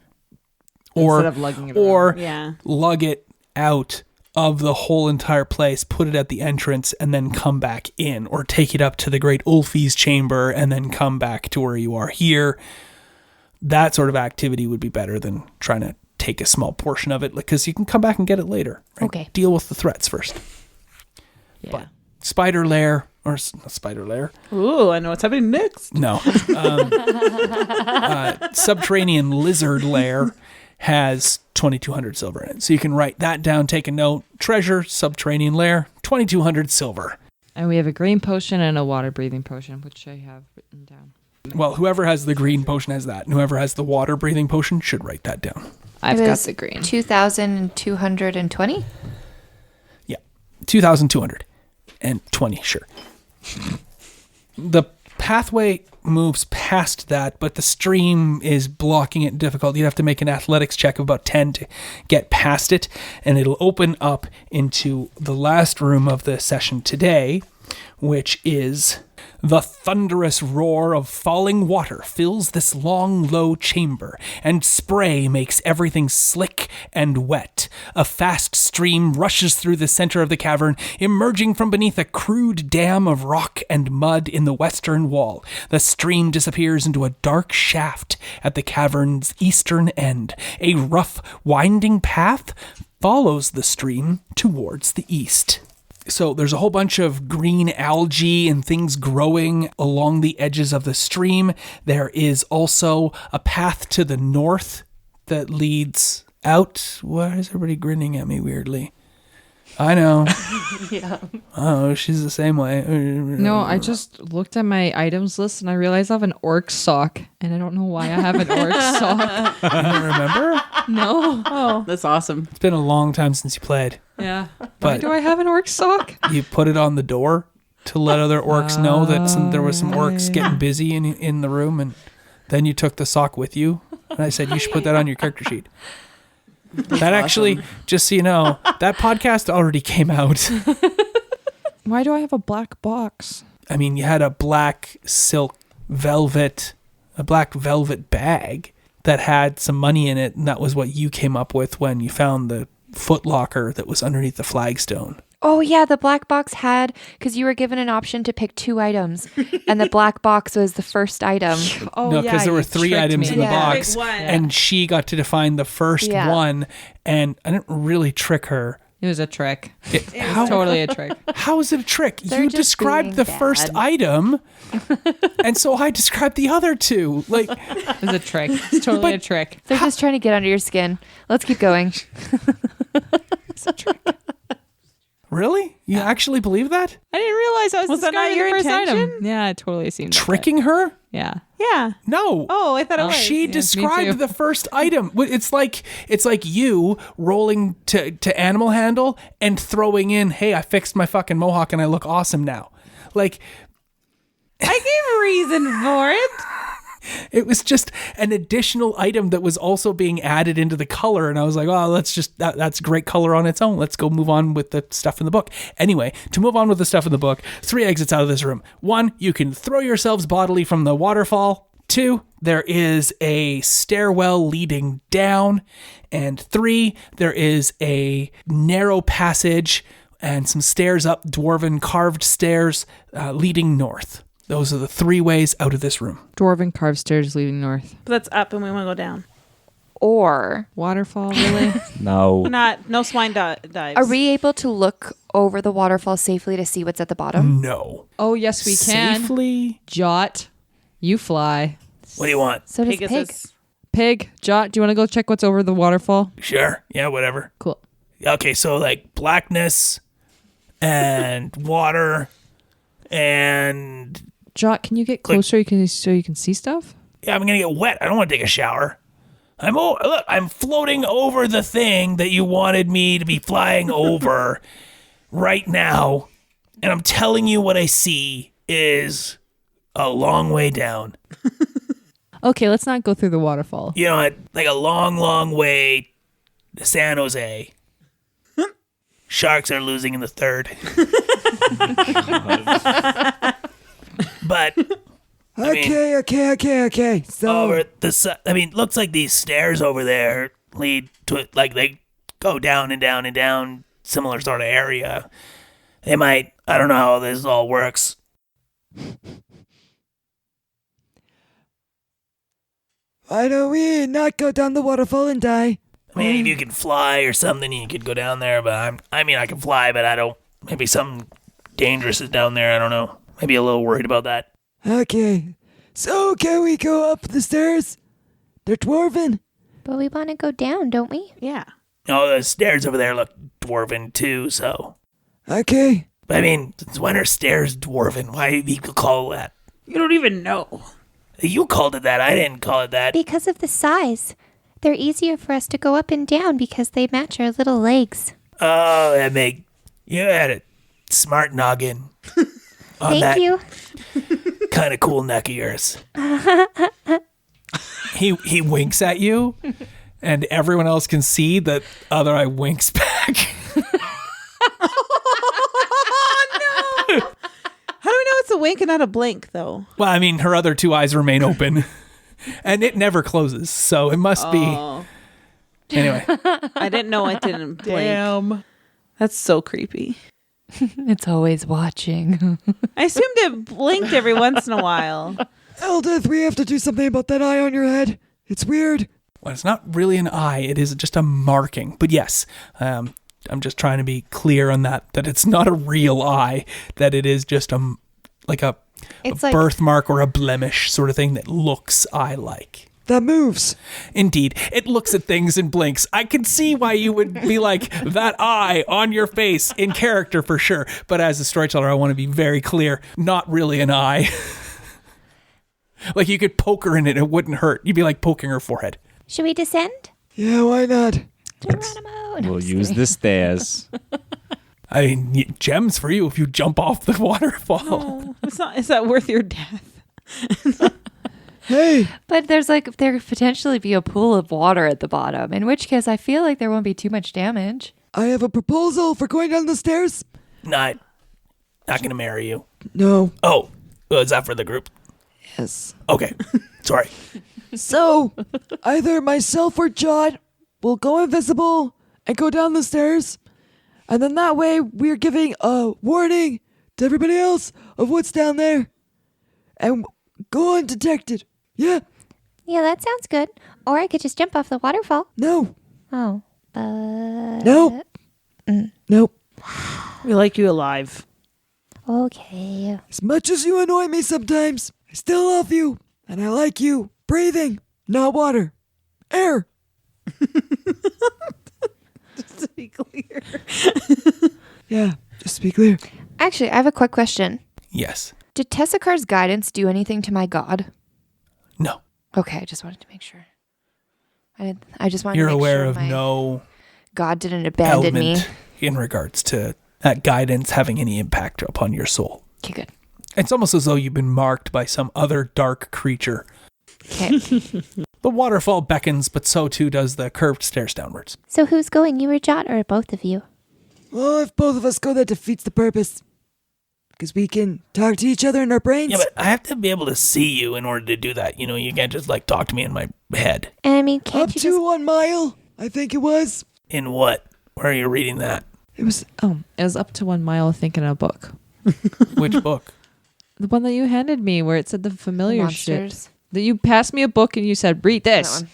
F: of lugging it
A: or
D: Yeah.
A: lug it out of the whole entire place, put it at the entrance, and then come back in, or take it up to the Great Ulfi's chamber and then come back to where you are here. That sort of activity would be better than trying to take a small portion of it, because you can come back and get it later. Right?
E: Okay.
A: Deal with the threats first.
F: Yeah.
A: But spider lair, or not spider lair.
D: Ooh, I know what's happening next.
A: No. Subterranean lizard lair has 2,200 silver in it. So you can write that down, take a note. Treasure, subterranean lair, 2,200 silver.
F: And we have a green potion and a water breathing potion, which I have written down.
A: Well, whoever has the green potion has that, and whoever has the water breathing potion should write that down.
F: I've
E: It
F: got
E: is
F: the green.
E: 2,220?
A: Yeah, 2,220, sure. The pathway moves past that, but the stream is blocking it difficult. You'd have to make an athletics check of about 10 to get past it, and it'll open up into the last room of the session today, which is... The thunderous roar of falling water fills this long, low chamber, and spray makes everything slick and wet. A fast stream rushes through the center of the cavern, emerging from beneath a crude dam of rock and mud in the western wall. The stream disappears into a dark shaft at the cavern's eastern end. A rough, winding path follows the stream towards the east. So there's a whole bunch of green algae and things growing along the edges of the stream. There is also a path to the north that leads out. Why is everybody grinning at me weirdly? I know.
E: Yeah.
A: Oh, she's the same way.
F: No, I just looked at my items list and I realized I have an orc sock, and I don't know why I have an orc sock.
A: You don't remember?
F: No.
D: Oh,
H: That's awesome.
A: It's been a long time since you played.
F: Yeah. Why
A: But
F: do I have an orc sock?
A: you put it on the door to let other orcs know that there was some orcs getting busy in the room, and then you took the sock with you. And I said you should put that on your character sheet. That actually, just so you know, that podcast already came out.
F: Why do I have a black box?
A: I mean, you had a black velvet bag that had some money in it, and that was what you came up with when you found the footlocker that was underneath the flagstone.
E: Oh, yeah, the black box had, because you were given an option to pick 2 items, and the black box was the first item.
F: Oh,
A: No, because there were 3 items in the
E: Yeah.
A: box,
D: Pick one.
A: and she got to define the first one, and I didn't really trick her.
F: It was a trick.
A: How,
F: Totally a trick.
A: how is it a trick?
E: They're
A: You
E: just
A: described
E: being
A: the
E: bad.
A: first item, and so I described the other 2. Like,
F: It was a trick. It's totally a trick.
E: They're just trying to get under your skin. Let's keep going.
A: really? You actually believe that?
F: I didn't realize I was
D: Was that not
F: describing
D: your
F: the first
D: intention?
F: item. Yeah, it totally seemed like
A: Tricking her?
F: it. Yeah.
D: yeah.
A: No.
D: Oh, I thought it was.
A: She
F: Yeah, me
A: described
F: too.
A: the first item. It's like you rolling to animal handle and throwing in, "Hey, I fixed my fucking mohawk and I look awesome now." Like,
D: I gave a reason for it.
A: it was just an additional item that was also being added into the color, and I was like, "Oh, that's great color on its own. Let's go move on with the stuff in the book." Anyway, to move on with the stuff in the book, 3 exits out of this room. 1, you can throw yourselves bodily from the waterfall. 2, there is a stairwell leading down. And 3, there is a narrow passage and some stairs up, dwarven carved stairs leading north. Those are the 3 ways out of this room.
F: Dwarven carved stairs leading north.
D: But that's up, and we want to go down.
E: Or
F: Waterfall, really?
G: No.
D: No swine dives.
E: are we able to look over the waterfall safely to see what's at the bottom?
A: No.
F: Oh, yes, we can.
A: Safely?
F: Jot, you fly.
A: What do you want?
E: So does
D: Pegasus.
E: Pig.
F: Pig, Jot, do you want to go check what's over the waterfall?
A: Sure. Yeah, whatever.
F: Cool.
A: Okay, so like blackness and water and
F: Jot, can you get closer so you can see stuff?
A: yeah, I'm gonna get wet. I don't want to take a shower. I'm floating over the thing that you wanted me to be flying over right now, and I'm telling you what I see is a long way down.
F: Okay, let's not go through the waterfall.
A: You know, like a long, long way to San Jose. Sharks are losing in the 3rd. But
B: Okay. So,
A: over looks like these stairs over there lead to it, like they go down and down and down, similar sort of area. I don't know how this all works.
B: why don't we not go down the waterfall and die?
A: I mean, if you can fly or something, you could go down there, but I can fly, but I don't, maybe something dangerous is down there, I don't know. Maybe a little worried about that.
B: Okay. So, can we go up the stairs? They're dwarven.
E: But we want to go down, don't we?
D: Yeah.
A: Oh, the stairs over there look dwarven too, so.
B: Okay.
A: But I mean, since when are stairs dwarven? Why do you call that?
D: You don't even know.
A: You called it that. I didn't call it that.
E: Because of the size. They're easier for us to go up and down because they match our little legs.
A: Oh, you had a smart noggin on
E: Thank
A: that
E: you.
A: kind of cool neck of yours. He winks at you, and everyone else can see that other eye winks back.
D: How do we know it's a wink and not a blink, though?
A: Well, I mean, her other 2 eyes remain open, and it never closes, so it must be. Anyway,
D: I didn't know it didn't blink. Damn. That's so creepy.
E: It's always watching.
D: I assumed it blinked every once in a while.
B: Eldith, we have to do something about that eye on your head. It's weird.
A: well, it's not really an eye; it is just a marking. But yes, I'm just trying to be clear on that it's not a real eye; that it is just a
E: It's like
A: birthmark or a blemish sort of thing that looks eye-like.
B: that moves.
A: Indeed, it looks at things and blinks. I can see why you would be like, that eye on your face in character for sure. But as a storyteller, I want to be very clear, not really an eye. Like you could poke her in it, it wouldn't hurt. You'd be like poking her forehead.
E: Should we descend?
B: Yeah, why not?
E: Geronimo. No,
G: We'll
E: I'm just
G: use
E: kidding.
G: the stairs.
A: I mean, gems for you if you jump off the waterfall.
D: Oh, it's not. Is that worth your death?
B: Hey,
E: But there could potentially be a pool of water at the bottom, in which case I feel like there won't be too much damage.
B: I have a proposal for going down the stairs.
A: Not gonna marry you.
B: No.
A: Oh, is that for the group?
B: Yes.
A: Okay, sorry.
B: So, either myself or Jot will go invisible and go down the stairs, and then that way we're giving a warning to everybody else of what's down there, and go undetected. Yeah?
E: Yeah, that sounds good. Or I could just jump off the waterfall.
B: No.
E: Oh, but...
B: Nope. Nope.
D: We like you alive.
E: Okay.
B: As much as you annoy me sometimes, I still love you, and I like you. Breathing, not water. Air.
D: Just to be clear.
B: Yeah, just to be clear.
E: Actually, I have a quick question.
A: Yes.
E: Did Tessachar's guidance do anything to my god?
A: No.
E: Okay, I just wanted to make sure. I just wanted
A: You're
E: to make
A: aware
E: sure
A: of
E: my
A: no
E: god didn't abandon me.
A: element in regards to that guidance having any impact upon your soul.
E: Okay, good.
A: It's almost as though you've been marked by some other dark creature.
E: Okay.
A: The waterfall beckons, but so too does the curved stairs downwards.
E: So who's going, you or Jot, or both of you?
B: Well, if both of us go, that defeats the purpose. Because we can talk to each other in our brains.
A: Yeah, but I have to be able to see you in order to do that. You know, you can't just like talk to me in my head.
E: And I mean,
B: Up
E: can't
B: to
E: you just...
B: 1 mile, I think it was.
A: In what? Where are you reading that?
B: It was,
F: It was up to 1 mile, I think, in a book.
A: Which book?
F: The one that you handed me where it said the familiar shit.
E: monsters?
F: That you passed me a book and you said, read
E: That
F: this.
E: one.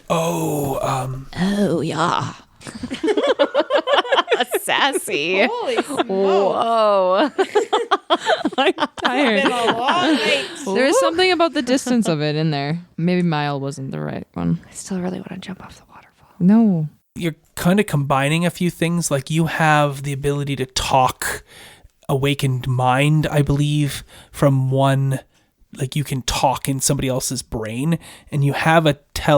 A: Oh,
F: Oh, yeah.
E: Sassy.
D: Holy
E: Whoa.
F: I'm tired. There is something about the distance of it in there. Maybe mile wasn't the right one.
E: I still really want to jump off the waterfall.
F: No.
A: you're kind of combining a few things. Like you have the ability to talk awakened mind, I believe, from one. Like you can talk in somebody else's brain, and you have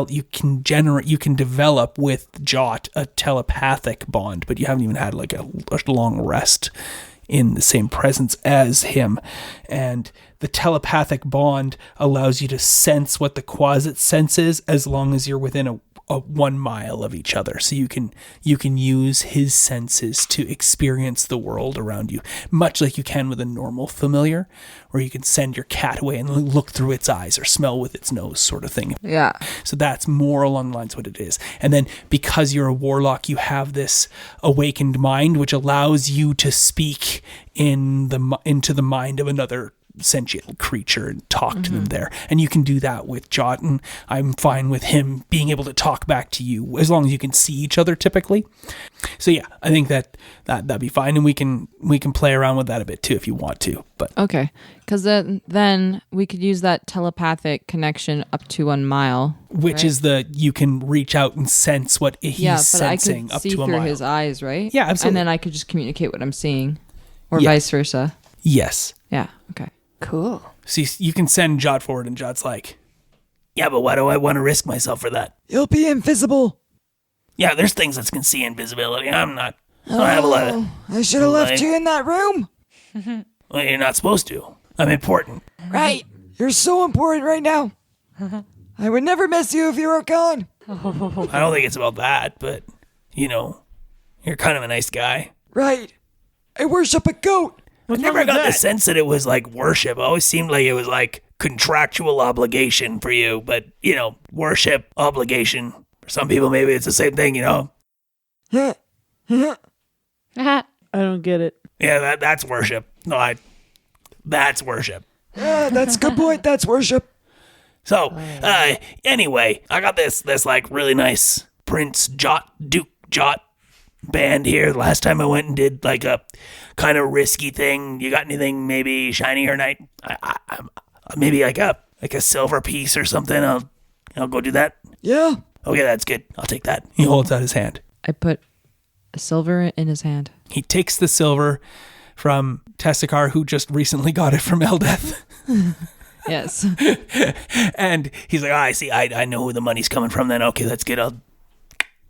A: you can develop with Jot a telepathic bond, but you haven't even had like a long rest in the same presence as him. And the telepathic bond allows you to sense what the Quasit senses as long as you're within a 1 mile of each other. So you can use his senses to experience the world around you, much like you can with a normal familiar, where you can send your cat away and look through its eyes or smell with its nose, sort of thing.
F: Yeah.
A: So that's more along the lines of what it is. And then because you're a warlock, you have this awakened mind, which allows you to speak into the mind of another sentient creature and talk to them there. And you can do that with Jot, and I'm fine with him being able to talk back to you as long as you can see each other typically. So yeah, I think that'd be fine, and we can play around with that a bit too if you want to. But
F: Okay. Because then we could use that telepathic connection up to 1 mile.
A: which
F: right?
A: is you can reach out and sense what he's
F: Yeah, but I
A: sensing
F: could
A: up
F: see
A: to a
F: through
A: mile.
F: his eyes, right?
A: Yeah, absolutely.
F: And then I could just communicate what I'm seeing, or
A: Yeah.
F: vice versa.
A: Yes.
F: Yeah. Okay.
E: Cool.
A: So you can send Jot forward, and Jot's like, yeah, but why do I want to risk myself for that?
B: You'll be invisible.
A: Yeah, there's things that can see invisibility. I don't have a lot of...
B: I should have left
A: Like-
B: you in that room.
A: Well, you're not supposed to. I'm important.
B: Right. You're so important right now. I would never miss you if you were gone.
A: I don't think it's about that, but, you're kind of a nice guy.
B: Right. I worship a goat.
A: I never got the sense that it was like worship. It always seemed like it was like contractual obligation for you, but, worship, obligation. For some people, maybe it's the same thing,
B: Huh.
D: I don't get it.
A: Yeah, that's worship. No, that's worship.
B: Yeah, that's a good point. That's worship.
A: So, anyway, I got this like really nice Prince Duke Jot band here. Last time I went and did like a kind of risky thing. You got anything maybe shiny or nice? Maybe like a silver piece or something. I'll I'll go do that.
B: Yeah.
A: Okay, that's good. I'll take that. He holds out his hand.
F: I put a silver in his hand.
A: He takes the silver from Tessakar, who just recently got it from Eldeth.
F: Yes.
A: And he's like, I see. I know who the money's coming from then. Okay, that's good. I'll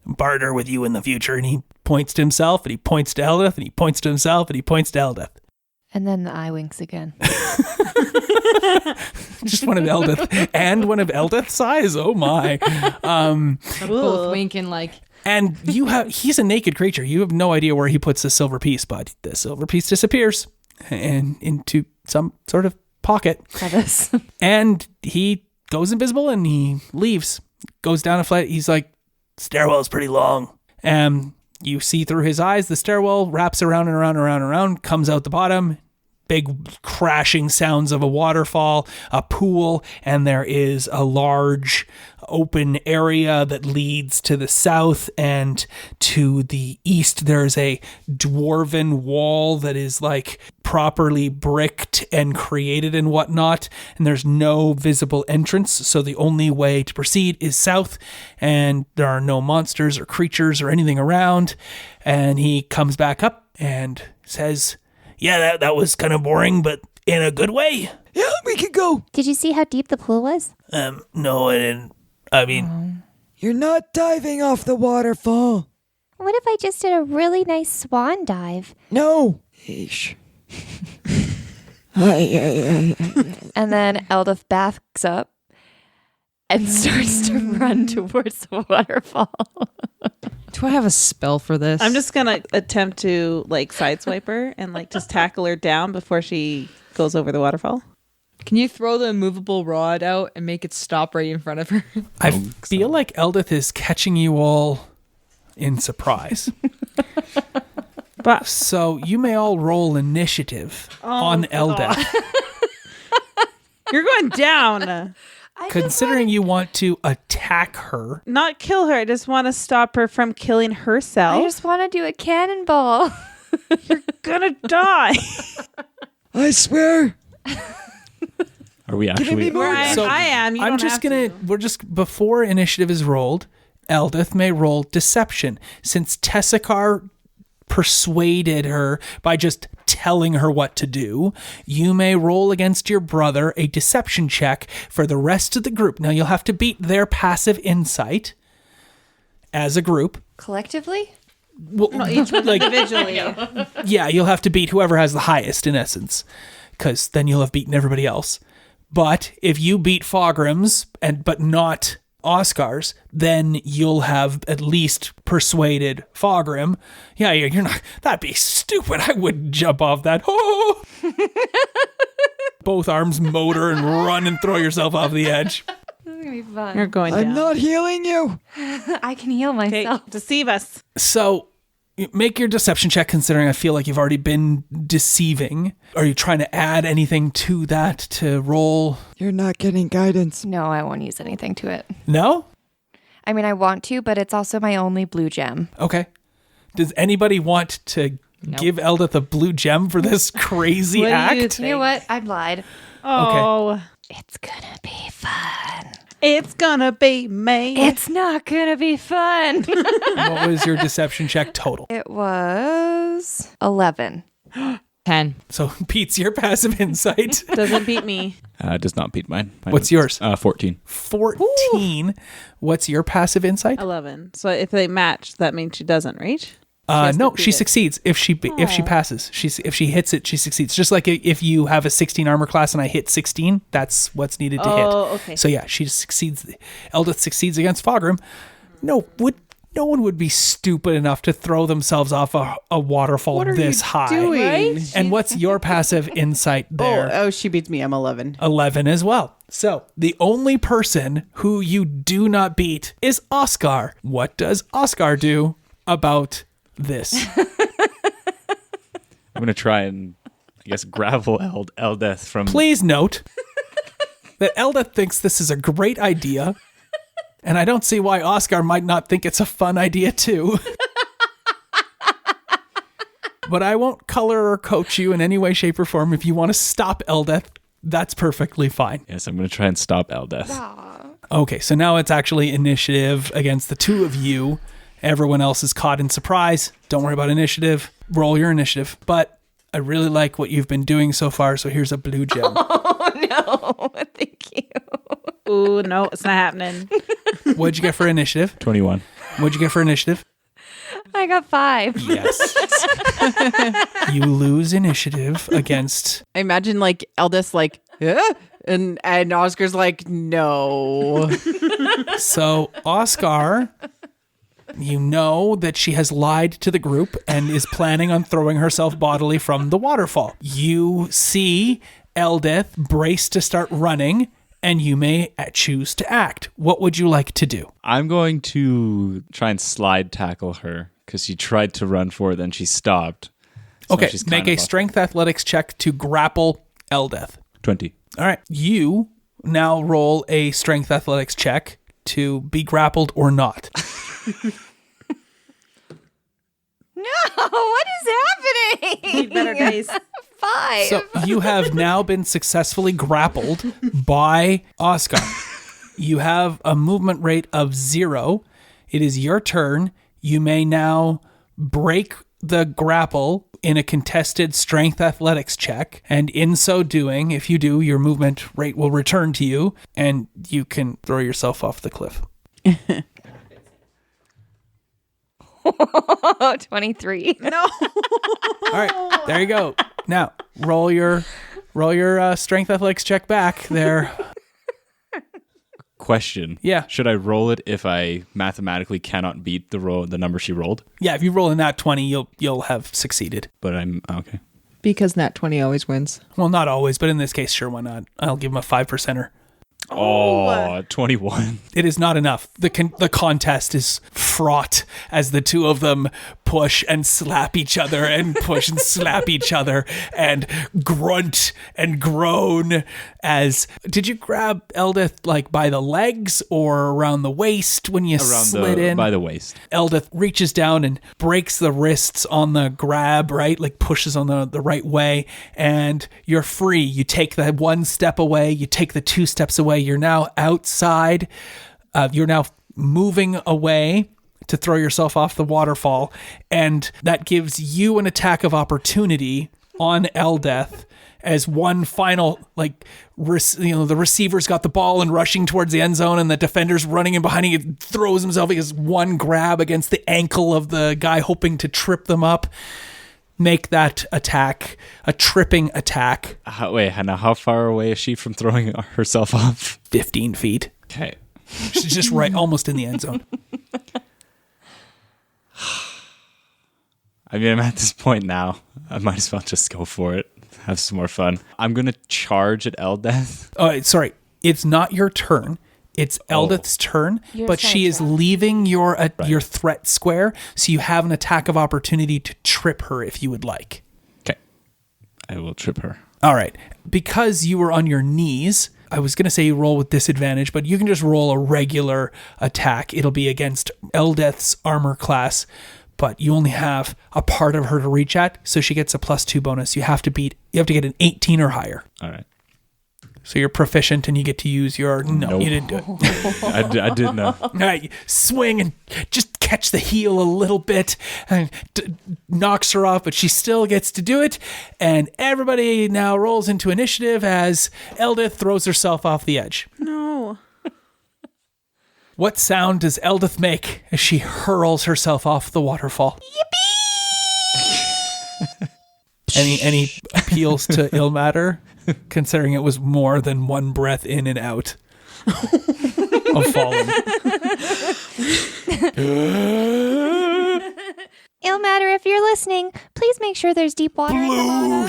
A: barter with you in the future. And he points to himself, and he points to Eldeth, and he points to himself, and he points to Eldeth.
E: And then the eye winks again.
A: Just one of Eldeth and one of Eldeth's eyes. Oh my.
F: Both winking like.
A: And he's a naked creature. You have no idea where he puts the silver piece, but the silver piece disappears and into some sort of pocket.
E: Crevice.
A: And he goes invisible and he leaves. Goes down a flight. He's like, stairwell's pretty long. And you see through his eyes, the stairwell wraps around and around and around and around, comes out the bottom. Big crashing sounds of a waterfall, a pool, and there is a large open area that leads to the south, and to the east there's a dwarven wall that is like properly bricked and created and whatnot, and there's no visible entrance, so the only way to proceed is south, and there are no monsters or creatures or anything around. And he comes back up and says, yeah, that was kind of boring, but in a good way.
B: Yeah, we can go.
I: Did you see how deep the pool was?
A: No, I didn't. I mean,
B: You're not diving off the waterfall.
I: What if I just did a really nice swan dive?
B: No. Eesh.
E: And then Eldeth backs up and starts to run towards the waterfall.
F: Do I have a spell for this?
D: I'm just gonna attempt to like sideswipe her and like just tackle her down before she goes over the waterfall.
F: Can you throw the immovable rod out and make it stop right in front of her?
A: I feel like Eldeth is catching you all in surprise.
D: But
A: So you may all roll initiative on Eldeth.
D: you're going down.
A: Considering you want to attack her.
D: Not kill her. I just want to stop her from killing herself.
E: I just want to do a cannonball.
D: Gonna die.
B: I swear.
G: Are we actually?
D: Where I am. You
A: I'm
D: don't
A: just
D: have
A: gonna.
D: to.
A: We're just before initiative is rolled. Eldeth may roll deception since Tessakar persuaded her by just telling her what to do. You may roll against your brother a deception check for the rest of the group. Now you'll have to beat their passive insight as a group.
E: Collectively?
A: Well,
D: No, each one
A: like,
D: individually.
A: yeah, you'll have to beat whoever has the highest in essence, because then you'll have beaten everybody else. But if you beat Fogram's but not Oscar's, then you'll have at least persuaded Fogram. Yeah, you're not. That'd be stupid. I wouldn't jump off that. Oh! Both arms motor and run and throw yourself off the edge.
E: This is going to be fun.
D: You're going down.
B: I'm not healing you.
E: I can heal
D: Okay,
E: myself.
D: deceive us.
A: So make your deception check, considering I feel like you've already been deceiving. Are you trying to add anything to that to roll?
B: You're not getting guidance.
E: No, I won't use anything to it.
A: No?
E: I mean, I want to, but it's also my only blue gem.
A: Okay. Does anybody want to give Eldeth a blue gem for this crazy
D: What do you
A: act?
D: think?
E: You know what? I lied.
D: Oh,
E: It's gonna be fun.
D: it's gonna be me.
E: It's not gonna be fun.
A: What was your deception check total?
E: It was 11.
F: 10.
A: So Pete's your passive insight.
D: Doesn't beat me.
G: Does not beat mine.
A: What's yours?
G: 14.
A: 14. What's your passive insight?
D: 11. So if they match, that means she doesn't reach. has to
A: No,
D: beat
A: she
D: it.
A: succeeds if she passes. If she hits it, she succeeds. Just like if you have a 16 armor class and I hit 16, that's what's needed to hit.
D: Oh, okay.
A: So yeah, she succeeds. Eldeth succeeds against Fogram. No one would be stupid enough to throw themselves off a waterfall this high.
H: doing?
D: Right?
A: And what's your passive insight there?
H: Oh, she beats me. I'm 11.
A: 11 as well. So the only person who you do not beat is Oscar. What does Oscar do about this?
G: I'm going to try and, I guess, gravel Eldeth from...
A: Please note that Eldeth thinks this is a great idea, and I don't see why Oscar might not think it's a fun idea too. But I won't color or coach you in any way, shape, or form. If you want to stop Eldeth, that's perfectly fine.
G: Yes, I'm going to try and stop Eldeth.
A: Okay, so now it's actually initiative against the two of you. Everyone else is caught in surprise. Don't worry about initiative. Roll your initiative. But I really like what you've been doing so far, so here's a blue gem.
E: Oh, no. Thank you.
D: Ooh, no, it's not happening.
A: What'd you get for initiative?
G: 21.
A: What'd you get for initiative?
E: I got 5.
A: Yes. You lose initiative against...
H: I imagine like Eldest like, and Oscar's like, no.
A: So, Oscar, you know that she has lied to the group and is planning on throwing herself bodily from the waterfall. You see Eldeth brace to start running, and you may choose to act. What would you like to do?
G: I'm going to try and slide tackle her because she tried to run forward, then she stopped. So
A: Okay,
G: she's
A: make
G: kind
A: a
G: of
A: strength athletics check to grapple Eldeth.
G: 20.
A: All right, you now roll a strength athletics check to be grappled or not.
E: No, what is happening?
D: Better days.
E: 5.
A: So you have now been successfully grappled by Oscar. You have a movement rate of 0. It is your turn. You may now break the grapple in a contested strength athletics check. And in so doing, if you do, your movement rate will return to you and you can throw yourself off the cliff.
E: 23.
D: No.
A: All right, there you go. Now, roll your strength athletics check back there.
G: Question.
A: Yeah.
G: Should I roll it if I mathematically cannot beat the number she rolled?
A: Yeah, if you roll in that 20, you'll have succeeded.
G: But I'm okay.
H: Because Nat 20 always wins.
A: Well, not always, but in this case, sure, why not? I'll give him a 5%er.
G: Oh, 21.
A: It is not enough. The contest is fraught as the two of them push and slap each other and push and slap each other and grunt and groan as... Did you grab Eldeth like by the legs or around the waist when you slid in?
G: By the waist.
A: Eldeth reaches down and breaks the wrists on the grab, right? Like pushes on the right way, and you're free. You take the 1 step away, you take the 2 steps away. You're now outside. You're now moving away to throw yourself off the waterfall, and that gives you an attack of opportunity on Eldeth as one final, like, the receiver's got the ball and rushing towards the end zone, and the defender's running in behind him. He throws himself. He has one grab against the ankle of the guy, hoping to trip them up. Make that attack a tripping attack.
G: Now how far away is she from throwing herself off?
A: 15 feet.
G: Okay.
A: She's just right, almost in the end zone.
G: I mean, I'm at this point now. I might as well just go for it. Have some more fun. I'm going to charge at Eldeth.
A: Oh, sorry. It's not your turn. It's Eldeth's turn, but she is leaving your threat square, so you have an attack of opportunity to trip her if you would like.
G: Okay. I will trip her.
A: All right. Because you were on your knees, I was going to say you roll with disadvantage, but you can just roll a regular attack. It'll be against Eldeth's armor class, but you only have a part of her to reach at, so she gets a +2 bonus. You have to get an 18 or higher.
G: All right.
A: So you're proficient and you get to use your... No,
G: Nope.
A: you didn't do it.
G: I did know.
A: All right, swing and just catch the heel a little bit and knocks her off, but she still gets to do it. And everybody now rolls into initiative as Eldeth throws herself off the edge.
D: No.
A: What sound does Eldeth make as she hurls herself off the waterfall? Yippee! Any appeals to Ilmater, considering it was more than one breath in and out of falling?
I: Ilmater, if you're listening, please make sure there's deep water at the bottom.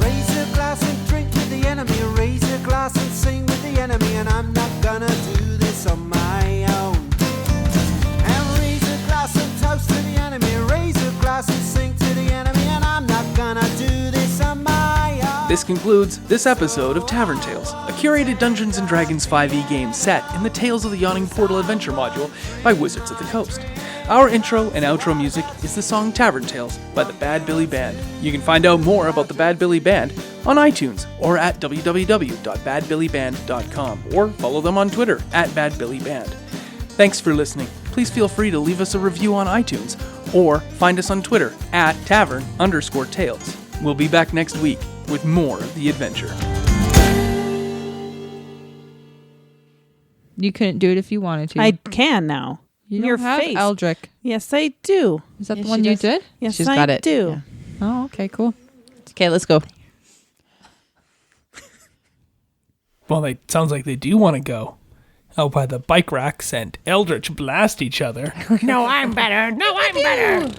C: Raise a glass and drink with the enemy. Raise a glass and sing with the enemy. And I'm not gonna do this on my own. And
A: This concludes this episode of Tavern Tales, a curated Dungeons & Dragons 5e game set in the Tales of the Yawning Portal adventure module by Wizards of the Coast. Our intro and outro music is the song Tavern Tales by the Bad Billy Band. You can find out more about the Bad Billy Band on iTunes or at www.badbillyband.com or follow them on Twitter at badbillyband. Thanks for listening. Please feel free to leave us a review on iTunes or find us on Twitter at tavern_tales. We'll be back next week with more of the adventure.
F: You couldn't do it if you wanted to.
D: I can now.
F: You
D: Your
F: don't have
D: face.
F: Eldrick.
D: Yes, I do.
F: Is that
H: Yes,
F: the one
H: she
F: you
H: does.
F: did?
D: Yes,
H: She's
D: I
H: got it.
D: do.
F: Oh, okay, cool.
H: Okay, let's go.
A: Well, it sounds like they do want to go out by the bike racks and Eldritch blast each other.
H: No, I'm better. No, I'm better.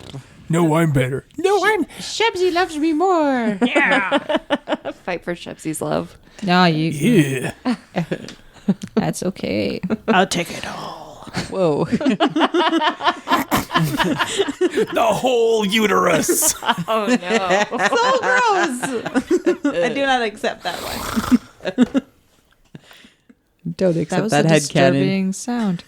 A: No, I'm better. No, I'm...
H: Shebsy loves me more.
E: Fight for Shepsy's love.
F: No, you.
A: Yeah.
F: That's okay.
D: I'll take it all.
H: Whoa.
A: The whole uterus.
E: Oh no.
D: I do not accept that one.
H: Don't
F: That
H: accept
F: was
H: that
F: a
H: headcanon.
F: disturbing sound.